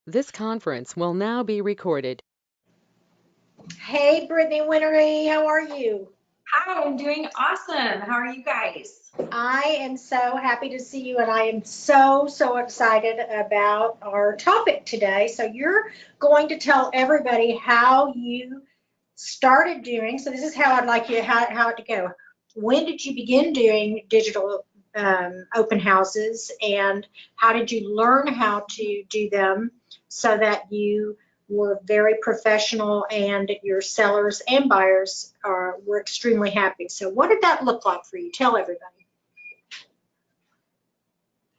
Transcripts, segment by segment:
This conference will now be recorded. Hey, Brittany, Whinery, how are you? Hi, I'm doing awesome. How are you guys? I am so happy to see you, and I am so excited about our topic today. So, you're going to tell everybody how you started doing. So, this is how I'd like you how it to go. When did you begin doing digital open houses, and how did you learn how to do them so that you were very professional and your sellers and buyers were extremely happy? So, what did that look like for you? Tell everybody.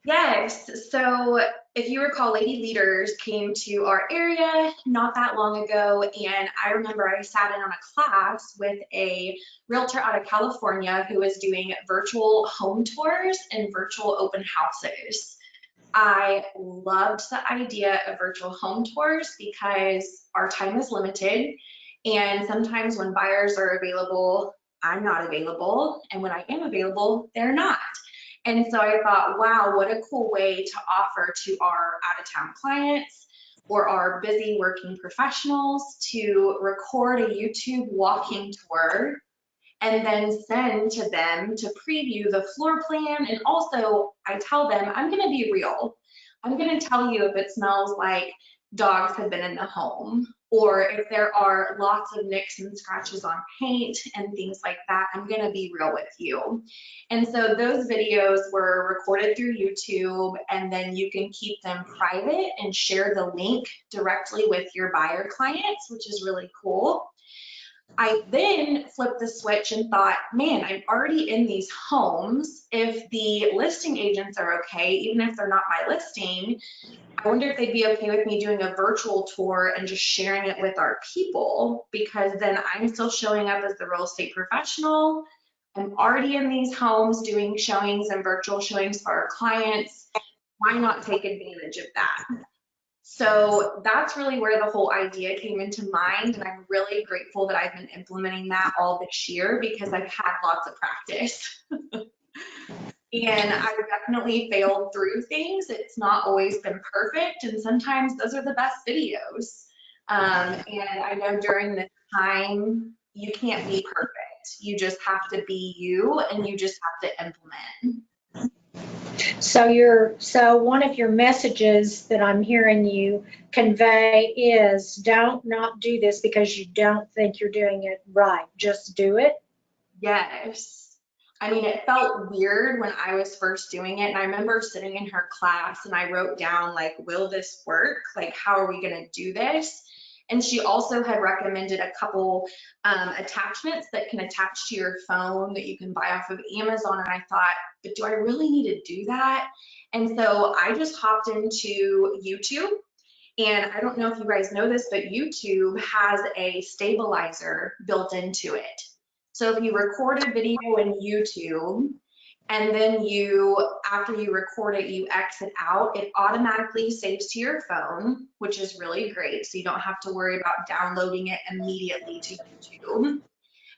Yes. So, if you recall, Lady Leaders came to our area not that long ago, and I remember I sat in on a class with a realtor out of California who was doing virtual home tours and virtual open houses. I loved the idea of virtual home tours because our time is limited, and sometimes when buyers are available, I'm not available, and when I am available, they're not. And so I thought, wow, what a cool way to offer to our out of town clients or our busy working professionals to record a YouTube walking tour and then send to them to preview the floor plan. And also, I tell them, I'm going to be real. I'm going to tell you if it smells like dogs have been in the home or if there are lots of nicks and scratches on paint and things like that. I'm going to be real with you. And so those videos were recorded through YouTube, and then you can keep them private and share the link directly with your buyer clients, which is really cool. I then flipped the switch and thought, man, I'm already in these homes. If the listing agents are okay, even if they're not my listing, I wonder if they'd be okay with me doing a virtual tour and just sharing it with our people, because then I'm still showing up as the real estate professional. I'm already in these homes doing showings and virtual showings for our clients. Why not take advantage of that? So that's really where the whole idea came into mind. And I'm really grateful that I've been implementing that all this year because I've had lots of practice. And I've definitely failed through things. It's not always been perfect. And sometimes those are the best videos. And I know during this time, you can't be perfect. You just have to be you and you just have to implement. So one of your messages that I'm hearing you convey is don't not do this because you don't think you're doing it right. Just do it. Yes. I mean, it felt weird when I was first doing it. And I remember sitting in her class and I wrote down, like, will this work? Like, how are we going to do this? And she also had recommended a couple attachments that can attach to your phone that you can buy off of Amazon. And I thought, but do I really need to do that? And so I just hopped into YouTube. And I don't know if you guys know this, but YouTube has a stabilizer built into it. So if you record a video in YouTube and then after you record it, you exit out, it automatically saves to your phone, which is really great. So you don't have to worry about downloading it immediately to YouTube.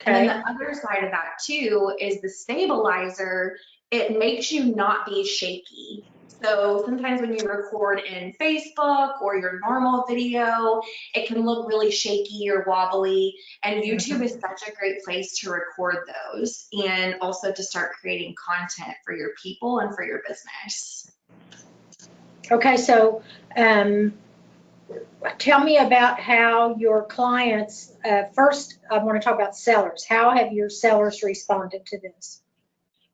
And then Okay. the other side of that too is the stabilizer, it makes you not be shaky. So sometimes when you record in Facebook or your normal video, it can look really shaky or wobbly. And YouTube is such a great place to record those and also to start creating content for your people and for your business. Okay, so um, tell me about how your clients, first, I want to talk about sellers. How have your sellers responded to this?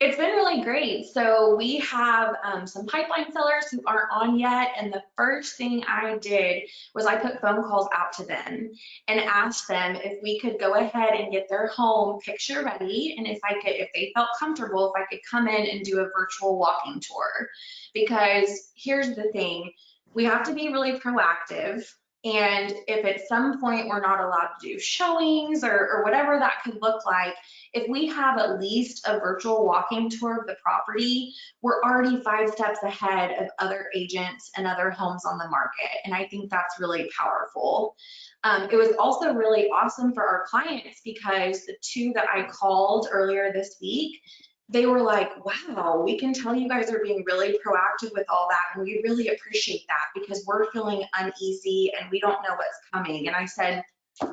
It's been really great. So we have some pipeline sellers who aren't on yet. And the first thing I did was I put phone calls out to them and asked them if we could go ahead and get their home picture ready. And if they felt comfortable, if I could come in and do a virtual walking tour. Because here's the thing, we have to be really proactive. And if at some point we're not allowed to do showings or whatever that could look like, if we have at least a virtual walking tour of the property, we're already 5 steps ahead of other agents and other homes on the market. And I think that's really powerful. It was also really awesome for our clients because the two that I called earlier this week, they were like, wow, we can tell you guys are being really proactive with all that. And we really appreciate that because we're feeling uneasy and we don't know what's coming. And I said,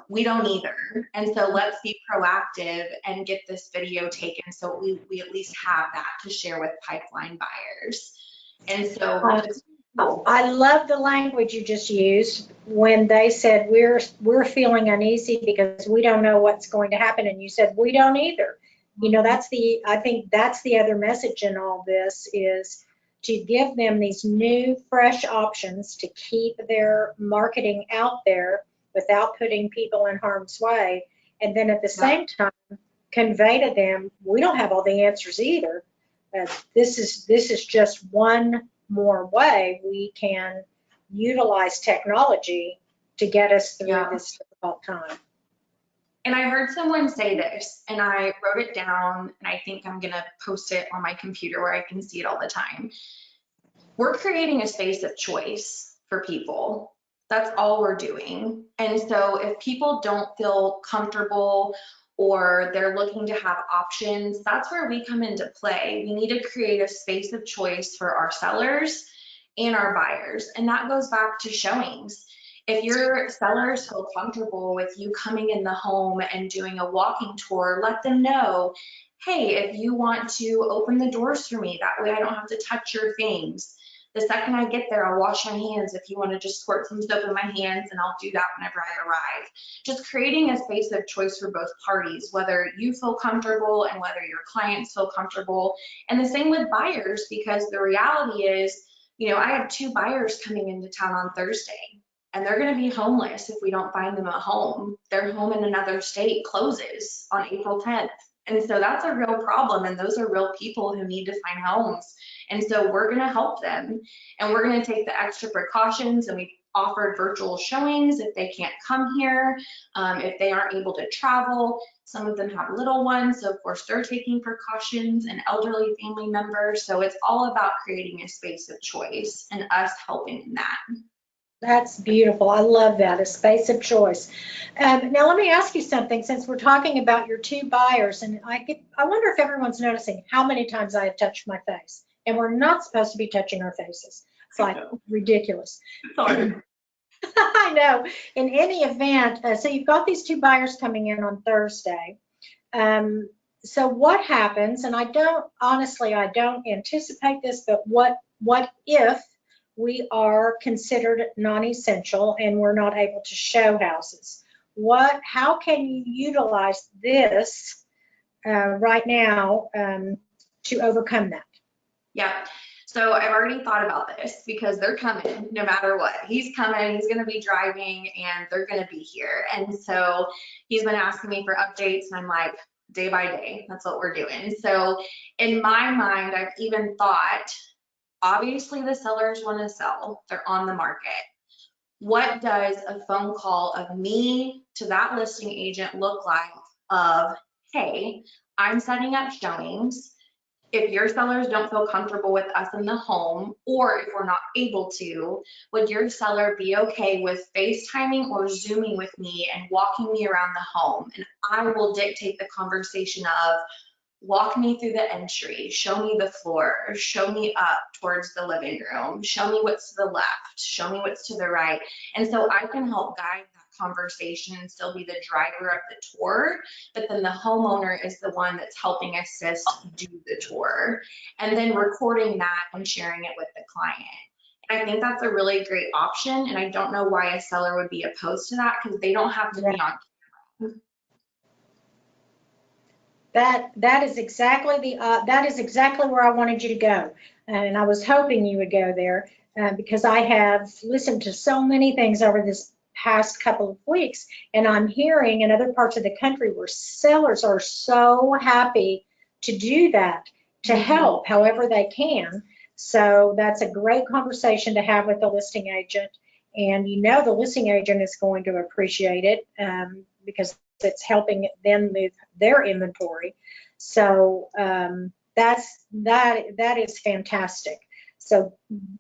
we don't either. And so let's be proactive and get this video taken so we at least have that to share with pipeline buyers. And so it's cool. I love the language you just used when they said we're feeling uneasy because we don't know what's going to happen, and you said we don't either. You know, I think that's the other message in all this is to give them these new, fresh options to keep their marketing out there without putting people in harm's way, and then at the same time convey to them we don't have all the answers either. This is just one more way we can utilize technology to get us through this difficult time. And I heard someone say this, and I wrote it down, and I think I'm going to post it on my computer where I can see it all the time. We're creating a space of choice for people. That's all we're doing. And so if people don't feel comfortable or they're looking to have options, that's where we come into play. We need to create a space of choice for our sellers and our buyers. And that goes back to showings. If your sellers feel comfortable with you coming in the home and doing a walking tour, let them know, hey, if you want to open the doors for me, that way I don't have to touch your things. The second I get there, I'll wash my hands if you want to just squirt some soap in my hands, and I'll do that whenever I arrive. Just creating a space of choice for both parties, whether you feel comfortable and whether your clients feel comfortable. And the same with buyers, because the reality is, you know, I have 2 buyers coming into town on Thursday, and they're going to be homeless if we don't find them a home. Their home in another state closes on April 10th. And so that's a real problem, and those are real people who need to find homes. And so we're going to help them, and we're going to take the extra precautions, and we've offered virtual showings if they can't come here, if they aren't able to travel. Some of them have little ones, so of course they're taking precautions, and elderly family members. So it's all about creating a space of choice and us helping in that. That's beautiful. I love that, a space of choice. Now let me ask you something, since we're talking about your 2 buyers, and I wonder if everyone's noticing how many times I have touched my face, and we're not supposed to be touching our faces. It's like ridiculous. Sorry. I know. In any event, so you've got these 2 buyers coming in on Thursday. So what happens, and I don't anticipate this, but what if we are considered non-essential and we're not able to show houses? How can you utilize this right now to overcome that? Yeah. So I've already thought about this because they're coming no matter what. He's coming, he's going to be driving, and they're going to be here. And so he's been asking me for updates, and I'm like, day by day, that's what we're doing. So in my mind, I've even thought, obviously the sellers want to sell, they're on the market. What does a phone call of me to that listing agent look like of, hey, I'm setting up showings. If your sellers don't feel comfortable with us in the home, or if we're not able to, would your seller be okay with FaceTiming or Zooming with me and walking me around the home? And I will dictate the conversation of, walk me through the entry, show me the floor, show me up towards the living room, show me what's to the left, show me what's to the right. And so I can help guide that conversation and still be the driver of the tour, but then the homeowner is the one that's helping assist do the tour, and then recording that and sharing it with the client. And I think that's a really great option, and I don't know why a seller would be opposed to that, because they don't have to be on camera. That is exactly where I wanted you to go, and I was hoping you would go there because I have listened to so many things over this past couple of weeks, and I'm hearing in other parts of the country where sellers are so happy to do that, to help however they can. So that's a great conversation to have with the listing agent, and you know the listing agent is going to appreciate it because it's helping them move their inventory. So that is fantastic. So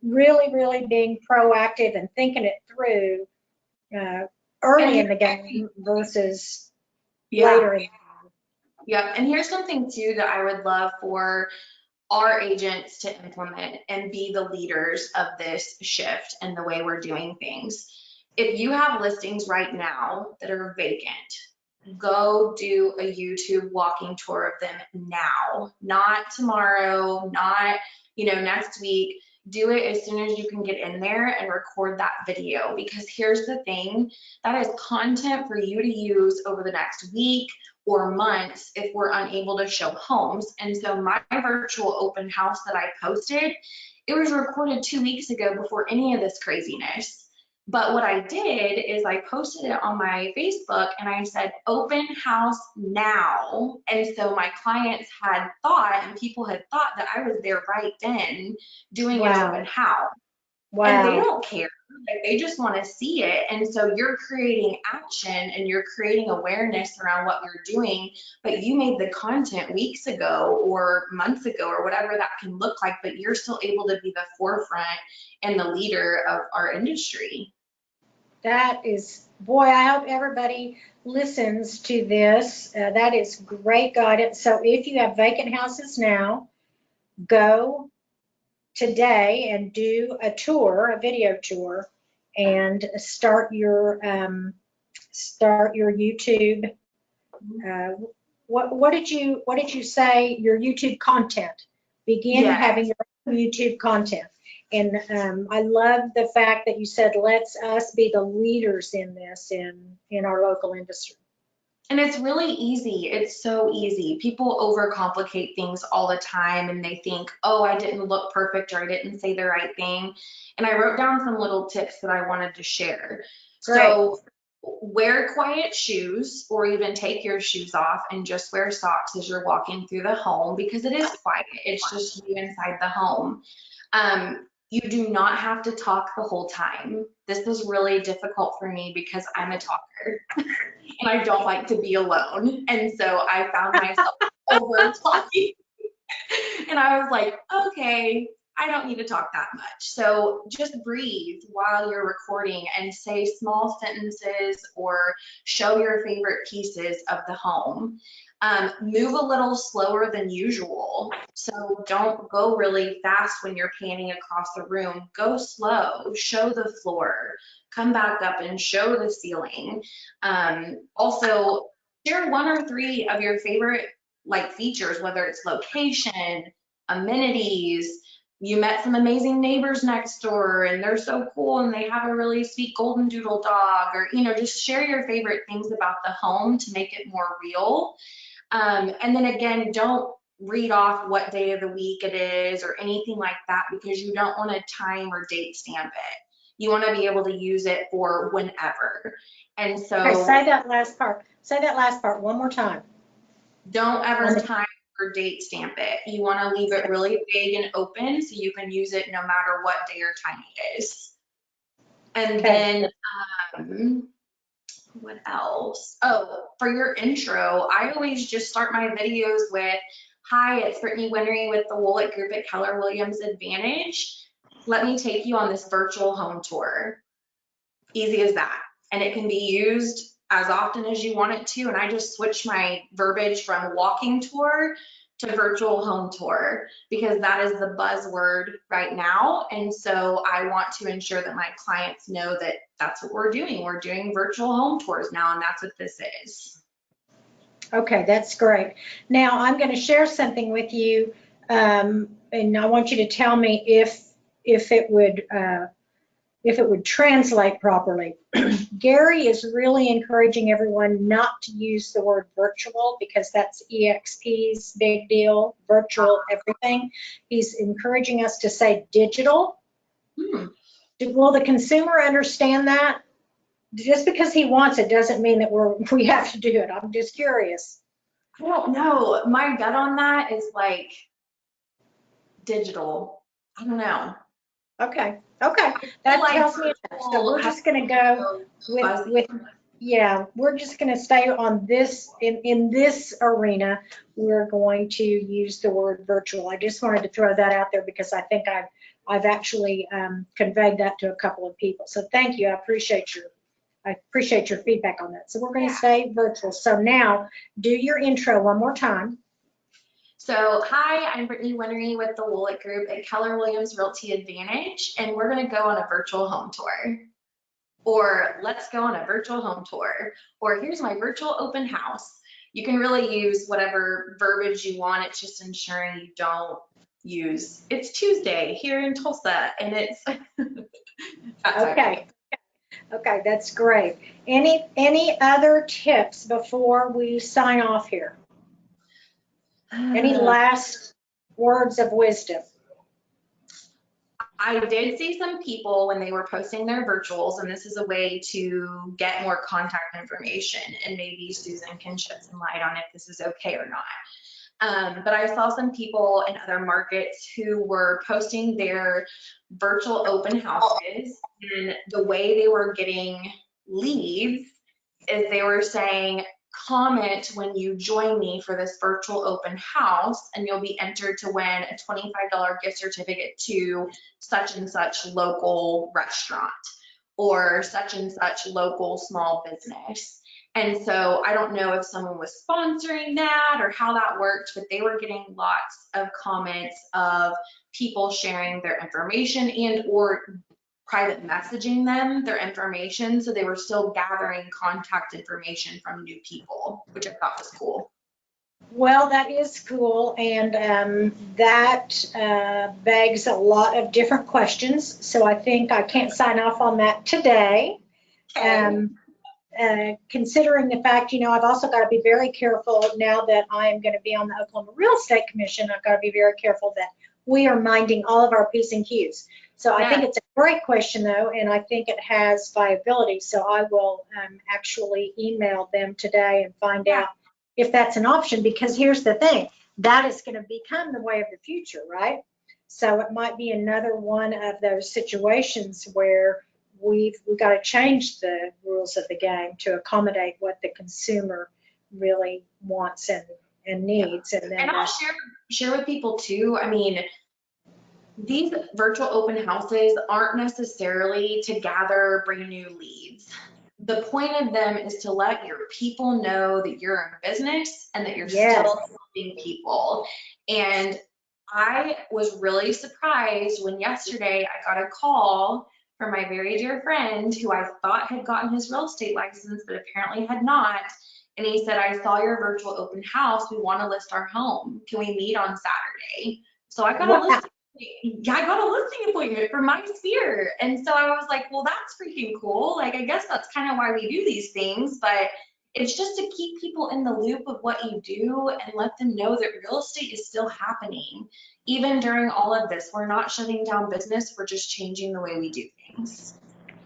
really being proactive and thinking it through early in the game versus later in the game. Yep. And here's something too that I would love for our agents to implement and be the leaders of this shift and the way we're doing things. If you have listings right now that are vacant, go do a YouTube walking tour of them now, not tomorrow, not, next week. Do it as soon as you can get in there and record that video, because here's the thing, that is content for you to use over the next week or months if we're unable to show homes. And so my virtual open house that I posted, it was recorded 2 weeks ago before any of this craziness. But what I did is I posted it on my Facebook and I said, open house now. And so my clients had thought, and people had thought, that I was there right then doing an open Wow. house. And they Wow. don't care. Like, they just want to see it. And so you're creating action and you're creating awareness around what you're doing, but you made the content weeks ago or months ago or whatever that can look like, but you're still able to be the forefront and the leader of our industry. That is, boy, I hope everybody listens to this. That is great guidance. So if you have vacant houses now, go today and do a tour, a video tour, and start your YouTube. Uh, what did you say? Your YouTube content. Begin Yeah. having your own YouTube content. And I love the fact that you said, let's us be the leaders in this in our local industry. And it's really easy. It's so easy. People overcomplicate things all the time and they think, oh, I didn't look perfect or I didn't say the right thing. And I wrote down some little tips that I wanted to share. Great. So wear quiet shoes, or even take your shoes off and just wear socks as you're walking through the home, because it is quiet. It's just you inside the home. You do not have to talk the whole time. This was really difficult for me because I'm a talker and I don't like to be alone. And so I found myself over talking. And I was like, okay, I don't need to talk that much. So just breathe while you're recording and say small sentences or show your favorite pieces of the home. Move a little slower than usual. So don't go really fast when you're panning across the room. Go slow, show the floor, come back up and show the ceiling. Also, share one or three of your favorite features, whether it's location, amenities. You met some amazing neighbors next door and they're so cool and they have a really sweet golden doodle dog, or just share your favorite things about the home to make it more real. And then again, don't read off what day of the week it is or anything like that, because you don't want to time or date stamp it. You want to be able to use it for whenever. And Okay, so say that last part. Say that last part one more time. don't ever time or date stamp it. You want to leave it really big and open so you can use it no matter what day or time it is. And Okay. then what else? Oh, for your intro, I always just start my videos with, hi, it's Brittany Whinery with the Woolett Group at Keller Williams Advantage. Let me take you on this virtual home tour. Easy as that. And it can be used as often as you want it to. And I just switch my verbiage from walking tour to virtual home tour, because that is the buzzword right now. And so I want to ensure that my clients know that that's what we're doing. We're doing virtual home tours now, and that's what this is. Okay, that's great. Now I'm going to share something with you, and I want you to tell me if it would translate properly. Gary is really encouraging everyone not to use the word virtual because that's EXP's big deal, virtual everything. He's encouraging us to say digital. Will the consumer understand that? Just because he wants it doesn't mean that we have to do it. I'm just curious. I don't know. My gut on that is like digital. I don't know. Okay. That tells me enough. So we're just going to go with yeah, we're just going to stay on this in this arena. We're going to use the word virtual. I just wanted to throw that out there because I think I've actually conveyed that to a couple of people. So thank you. I appreciate I appreciate your feedback on that. So we're going to Yeah. stay virtual. So now do your intro one more time. So, hi, I'm Brittany Whinery with the Woolett Group at Keller Williams Realty Advantage, and we're going to go on a virtual home tour. Or let's go on a virtual home tour. Or here's my virtual open house. You can really use whatever verbiage you want. It's just ensuring you don't use it's Tuesday here in Tulsa, and it's Okay. Okay, that's great. Any other tips before we sign off here? Any last words of wisdom? I did see some people when they were posting their virtuals, and this is a way to get more contact information, and maybe Susan can shed some light on if this is okay or not. But I saw some people in other markets who were posting their virtual open houses, and the way they were getting leads is they were saying, comment when you join me for this virtual open house, and you'll be entered to win a $25 gift certificate to such and such local restaurant or such and such local small business. And so I don't know if someone was sponsoring that or how that worked, but they were getting lots of comments of people sharing their information and or private messaging them their information. So they were still gathering contact information from new people, which I thought was cool. Well, that is cool, and that begs a lot of different questions. So I think I can't sign off on that today. Okay. Considering the fact, I've also got to be very careful now that I'm going to be on the Oklahoma Real Estate Commission. I've got to be very careful that we are minding all of our P's and Q's. So I think it's a great question, though, and I think it has viability. So I will actually email them today and find out if that's an option, because here's the thing, that is going to become the way of the future, right? So it might be another one of those situations where we've got to change the rules of the game to accommodate what the consumer really wants and needs. And then And I'll share with people too. I mean, these virtual open houses aren't necessarily to gather brand new leads. The point of them is to let your people know that you're in business and that you're still helping people. And I was really surprised when yesterday I got a call from my very dear friend who I thought had gotten his real estate license, but apparently had not. And he said, I saw your virtual open house. We want to list our home. Can we meet on Saturday? So I got a listing. I got a listing appointment for my sphere. And so I was like, well, that's freaking cool. Like, I guess that's kind of why we do these things, but it's just to keep people in the loop of what you do and let them know that real estate is still happening. Even during all of this, we're not shutting down business. We're just changing the way we do things.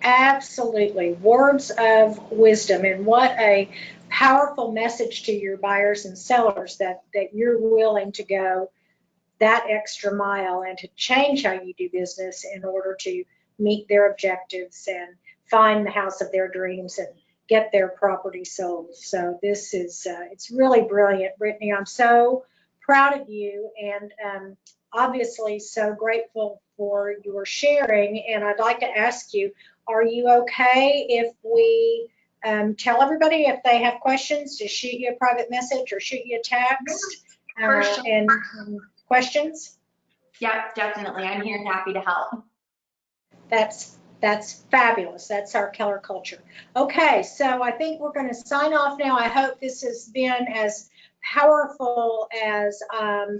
Absolutely. Words of wisdom, and what a powerful message to your buyers and sellers that you're willing to go that extra mile and to change how you do business in order to meet their objectives and find the house of their dreams and get their property sold. So this is, it's really brilliant, Brittany. I'm so proud of you, and obviously so grateful for your sharing. And I'd like to ask you, are you okay if we tell everybody if they have questions to shoot you a private message or shoot you a text? For sure. And questions? Yep, definitely. I'm here and happy to help. That's fabulous. That's our Keller culture. Okay, so I think we're going to sign off now. I hope this has been as powerful as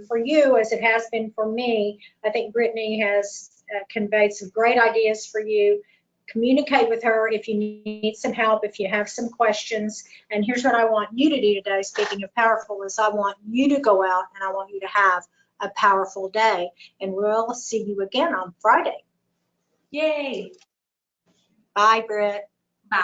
for you as it has been for me. I think Brittany has conveyed some great ideas for you. Communicate with her if you need some help, if you have some questions. And here's what I want you to do today, speaking of powerful, is I want you to go out and I want you to have a powerful day. And we'll see you again on Friday. Yay. Bye, Britt.